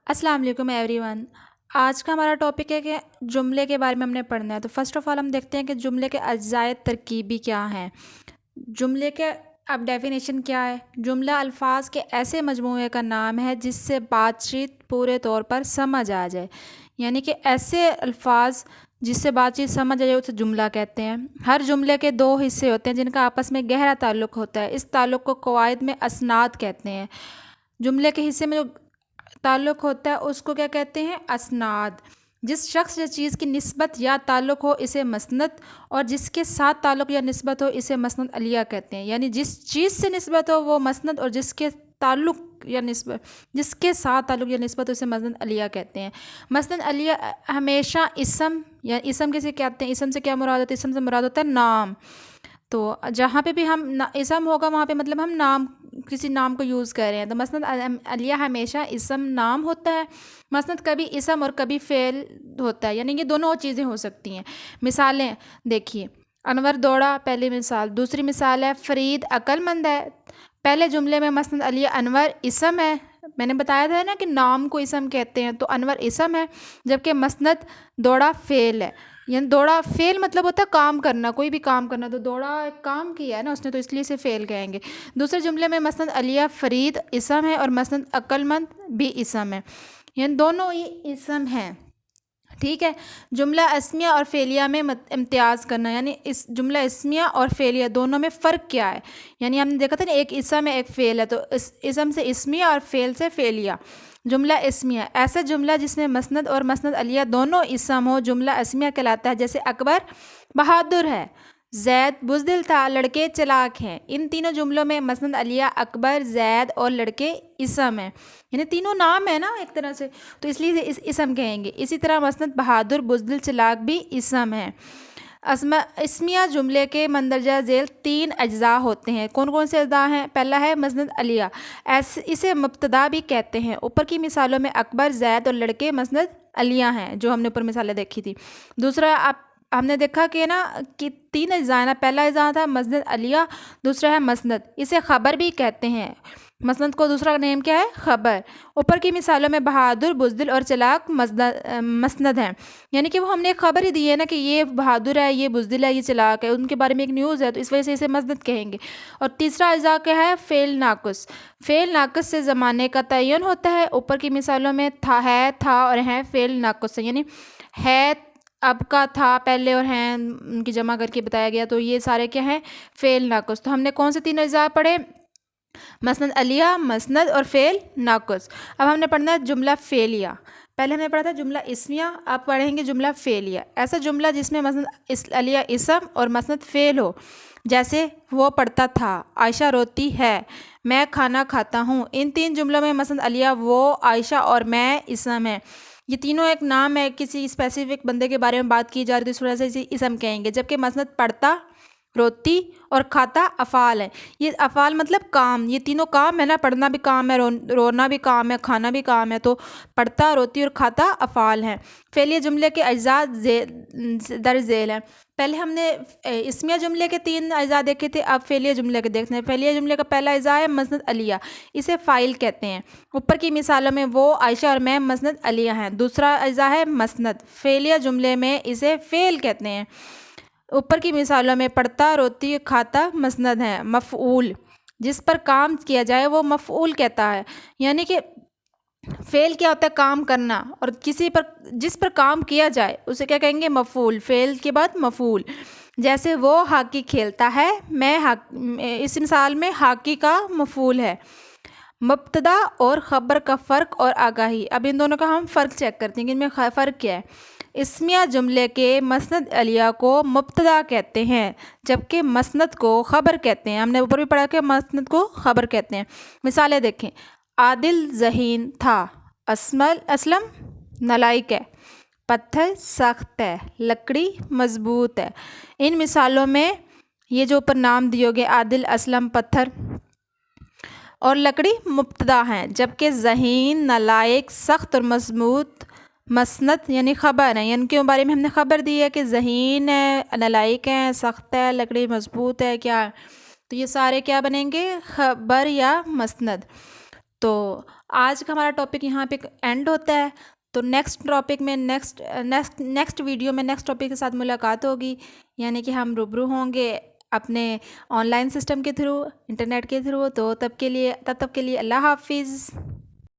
अस्सलाम वालेकुम एवरीवन। आज का हमारा टॉपिक है कि जुमले के बारे में हमने पढ़ना है। तो फ़र्स्ट ऑफ़ ऑल हम देखते हैं कि जुमले के अज्जाए तरकीबी क्या हैं। जुमले के अब डेफिनेशन क्या है। जुमला अल्फाज के ऐसे मजमूए का नाम है जिससे बातचीत पूरे तौर पर समझ आ जाए, यानी कि ऐसे अल्फाज जिससे बातचीत समझ आ जाए उसे जुमला कहते हैं। हर जुमले के दो हिस्से होते हैं जिनका आपस में गहरा ताल्लुक़ होता है। इस ताल्लुक़ को कवायद में असनाद कहते हैं। जुमले के हिस्से में जो ताल्लुक़ होता है उसको क्या कहते हैं, असनाद। जिस शख्स या चीज़ की निस्बत या ताल्लुक़ हो इसे मसनद, और जिसके साथ ताल्लुक़ या निस्बत हो इसे मसनद अलिया कहते हैं। यानी जिस चीज़ से निस्बत हो वो मसनद, और जिसके साथ ताल्लुक़ या निस्बत हो इसे मसनद अलिया कहते हैं। मसनद अलिया हमेशा इसम या इसम किसे कहते हैं, इसम से क्या मुराद होता है, इसम से मुराद होता है नाम। तो जहाँ पे भी हम इसम होगा वहाँ पे मतलब हम नाम, किसी नाम को यूज़ कर रहे हैं। तो मसनद अलिया हमेशा इसम नाम होता है। मसनद कभी इसम और कभी फ़ेल होता है, यानी कि दोनों चीज़ें हो सकती हैं। मिसालें देखिए, अनवर दौड़ा पहली मिसाल। दूसरी मिसाल है फ़रीद अक्लमंद है। पहले जुमले में मसनद अलिया अनवर इसम है। मैंने बताया था ना कि नाम को इसम कहते हैं, तो अनवर इसम है, जबकि मसनद दौड़ा फ़ेल है। यानी दौड़ा फ़ेल मतलब होता है काम करना, कोई भी काम करना। तो दौड़ा एक काम किया है ना उसने, तो इसलिए इसे फ़ेल कहेंगे। दूसरे जुमले में मसनद अलिया फ़रीद इसम है और मसनद अक्लमंद भी इसम है, यानी दोनों ही इसम हैं। ठीक है। जुमला अस्मिया और फ़ेलिया में इम्तियाज़ करना, यानी इस जुमला इस्मिया और फ़ेलिया दोनों में फ़र्क क्या है। यानी हमने देखा था ना, एक इसम है एक फ़ेल है, तो इस इसम से इस्मिया और फ़ेल से फ़ेलिया। जुमला इस्मिया ऐसा जुमला जिसमें मसनद और मसनद अलिया दोनों इसम हो, जुमला इस्मिया कहलाता है। जैसे अकबर बहादुर है, जैद बुज़दिल था, लड़के चलाक हैं। इन तीनों जुमलों में मसनद अलिया अकबर, जैद और लड़के इसम है, यानी तीनों नाम है ना एक तरह से, तो इसलिए इस इसम कहेंगे। इसी तरह मसनद बहादुर, बुज़दिल, चलाक भी इसम है। इसमिया जुमले के मंदरजा झेल तीन अज्जा होते हैं। कौन कौन से अज्जा हैं? पहला है मसनद अलिया, इसे मुब्तदा भी कहते हैं। ऊपर की मिसालों में अकबर, जैद और लड़के मसनद अलिया हैं, जो हमने ऊपर मिसालें देखी थी। दूसरा, आप हमने देखा कि ना कि तीन अज्जा है ना। पहला अज्जा था मसनद अलिया, दूसरा है मसनद, इसे ख़बर भी कहते हैं। मसनद को दूसरा नेम क्या है? ख़बर। ऊपर की मिसालों में बहादुर, बुज़दिल और चलाक मसनद हैं, यानी कि वो हमने एक ख़बर ही दी है ना कि ये बहादुर है, ये बुज़दिल है, ये चलाक है, उनके बारे में एक न्यूज़ है, तो इस वजह से इसे मसनद कहेंगे। और तीसरा अज़ा क्या है? फ़ेल नाक़िस। फ़ेल नाक़िस से ज़माने का तयन होता है। ऊपर की मिसालों में था, है, था और हैं फ़ेल नाक़िस है, यानी है अब का था पहले और हैं उनकी जमा करके बताया गया, तो ये सारे क्या हैं? फ़ेल नाक़िस। तो हमने कौन से तीन अज़ा पढ़े? मसनद अलिया, मसनद और फ़ेल नाक़िस। अब हमने पढ़ना है जुमला फ़ेलिया। पहले हमने पढ़ा था जुमला इस्मिया, अब पढ़ेंगे जुमला फ़ेलिया। ऐसा जुमला जिसमें मसनद अलिया इसम और मसनद फ़ेल हो। जैसे वो पढ़ता था, आयशा रोती है, मैं खाना खाता हूँ। इन तीन जुमलों में मसनद अलिया वो, आयशा और मैं इसम है। ये तीनों एक नाम है, किसी स्पेसिफिक बंदे के बारे में बात की जा रही है, तो इस वजह से इसे इसम कहेंगे। जबकि मसनद पढ़ता, रोती और खाता अफ़ाल है। ये अफ़ाल मतलब काम, ये तीनों काम है ना। पढ़ना भी काम है, रोना भी काम है, खाना भी काम है। तो पढ़ता, रोती और खाता अफ़ाल हैं। फ़ेलिया जुमले के अज्जा दर झेल हैं। पहले हमने इस्मिया जुमले के तीन अज्जा देखे थे, अब फ़ेलिया जुमले के देखते हैं। फ़ेलिया जुमले का पहला अज्जा है मसनद अलिया, इसे फ़ाइल कहते हैं। ऊपर की मिसालों में वो, आयशा और मैं मसनद अलिया हैं। दूसरा अज्जा है मसनद, फ़ेलिया जुमले में इसे फ़ेल कहते हैं। ऊपर की मिसालों में पढ़ता, रोती, खाता मसनद हैं। मफ़ऊल, जिस पर काम किया जाए वो मफ़ऊल कहता है, यानी कि फ़ेल क्या होता है? काम करना, और किसी पर जिस पर काम किया जाए उसे क्या कहेंगे? मफ़ऊल। फ़ेल के बाद मफ़ऊल। जैसे वो हॉकी खेलता है, इस मिसाल में हॉकी का मफ़ऊल है। मुब्तदा और ख़बर का फ़र्क और आगाही। अब इन दोनों का हम फ़र्क चेक करते हैं कि इनमें फ़र्क क्या है। इस्मिया जुमले के मसनद अलिया को मुब्तदा कहते हैं, जबकि मसनद को ख़बर कहते हैं। हमने ऊपर भी पढ़ा कि मसनद को ख़बर कहते हैं। मिसालें देखें, आदिल ज़हीन था, असलम नालायक है, पत्थर सख्त है, लकड़ी मज़बूत है। इन मिसालों में ये जो ऊपर नाम दिए गए आदिल, असलम, पत्थर और लकड़ी मुब्तदा हैं, जबकि ज़हीन, नालायक, सख्त और मज़बूत मसनद यानी ख़बर है। यानी के बारे में हमने ख़बर दी है कि ज़हीन है, नालायक है, सख्त है, लकड़ी मज़बूत है, क्या, तो ये सारे क्या बनेंगे? ख़बर या मसनद। तो آج کا ہمارا ٹاپک یہاں پہ اینڈ ہوتا ہے. تو نیکسٹ ٹاپک میں نیکسٹ ویڈیو میں نیکسٹ ٹاپک کے ساتھ ملاقات ہوگی، یعنی کہ ہم روبرو ہوں گے اپنے آن لائن سسٹم کے تھرو، انٹرنیٹ کے تھرو. تو تب تک کے لیے اللہ حافظ.